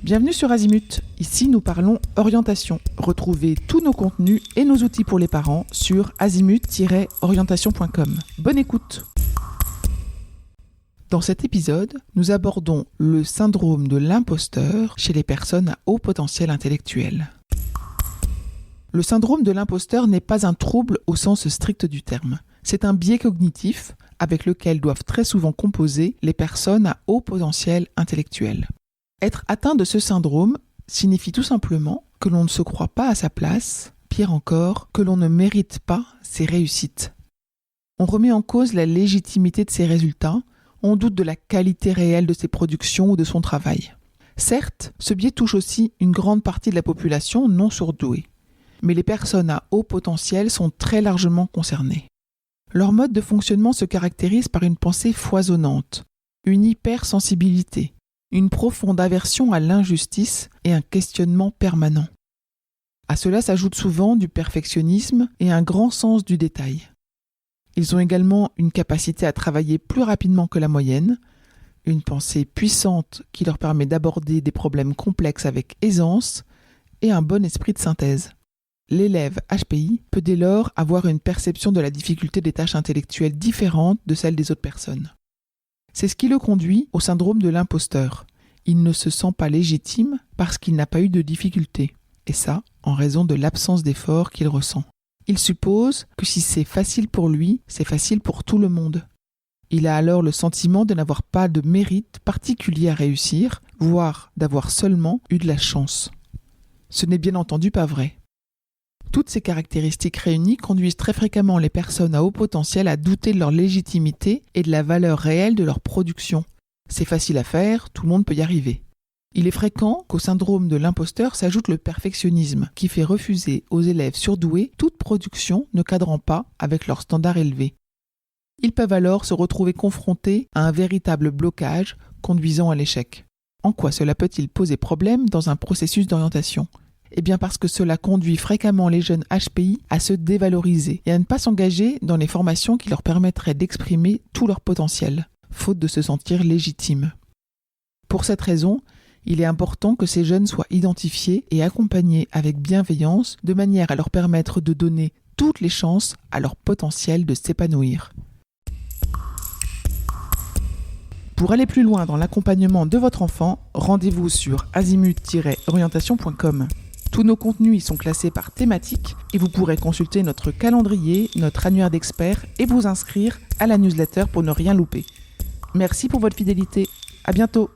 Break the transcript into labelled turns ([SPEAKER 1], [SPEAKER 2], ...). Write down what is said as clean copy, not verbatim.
[SPEAKER 1] Bienvenue sur Azimut, ici nous parlons orientation. Retrouvez tous nos contenus et nos outils pour les parents sur azimut-orientation.com. Bonne écoute. Dans cet épisode, nous abordons le syndrome de l'imposteur chez les personnes à haut potentiel intellectuel. Le syndrome de l'imposteur n'est pas un trouble au sens strict du terme. C'est un biais cognitif avec lequel doivent très souvent composer les personnes à haut potentiel intellectuel. Être atteint de ce syndrome signifie tout simplement que l'on ne se croit pas à sa place, pire encore, que l'on ne mérite pas ses réussites. On remet en cause la légitimité de ses résultats, on doute de la qualité réelle de ses productions ou de son travail. Certes, ce biais touche aussi une grande partie de la population non surdouée, mais les personnes à haut potentiel sont très largement concernées. Leur mode de fonctionnement se caractérise par une pensée foisonnante, une hypersensibilité, une profonde aversion à l'injustice et un questionnement permanent. À cela s'ajoute souvent du perfectionnisme et un grand sens du détail. Ils ont également une capacité à travailler plus rapidement que la moyenne, une pensée puissante qui leur permet d'aborder des problèmes complexes avec aisance et un bon esprit de synthèse. L'élève HPI peut dès lors avoir une perception de la difficulté des tâches intellectuelles différente de celle des autres personnes. C'est ce qui le conduit au syndrome de l'imposteur. Il ne se sent pas légitime parce qu'il n'a pas eu de difficultés, et ça en raison de l'absence d'effort qu'il ressent. Il suppose que si c'est facile pour lui, c'est facile pour tout le monde. Il a alors le sentiment de n'avoir pas de mérite particulier à réussir, voire d'avoir seulement eu de la chance. Ce n'est bien entendu pas vrai. Toutes ces caractéristiques réunies conduisent très fréquemment les personnes à haut potentiel à douter de leur légitimité et de la valeur réelle de leur production. C'est facile à faire, tout le monde peut y arriver. Il est fréquent qu'au syndrome de l'imposteur s'ajoute le perfectionnisme, qui fait refuser aux élèves surdoués toute production ne cadrant pas avec leurs standards élevés. Ils peuvent alors se retrouver confrontés à un véritable blocage conduisant à l'échec. En quoi cela peut-il poser problème dans un processus d'orientation ? Eh bien parce que cela conduit fréquemment les jeunes HPI à se dévaloriser et à ne pas s'engager dans les formations qui leur permettraient d'exprimer tout leur potentiel, faute de se sentir légitimes. Pour cette raison, il est important que ces jeunes soient identifiés et accompagnés avec bienveillance de manière à leur permettre de donner toutes les chances à leur potentiel de s'épanouir. Pour aller plus loin dans l'accompagnement de votre enfant, rendez-vous sur azimut-orientation.com. Tous nos contenus y sont classés par thématique et vous pourrez consulter notre calendrier, notre annuaire d'experts et vous inscrire à la newsletter pour ne rien louper. Merci pour votre fidélité. À bientôt.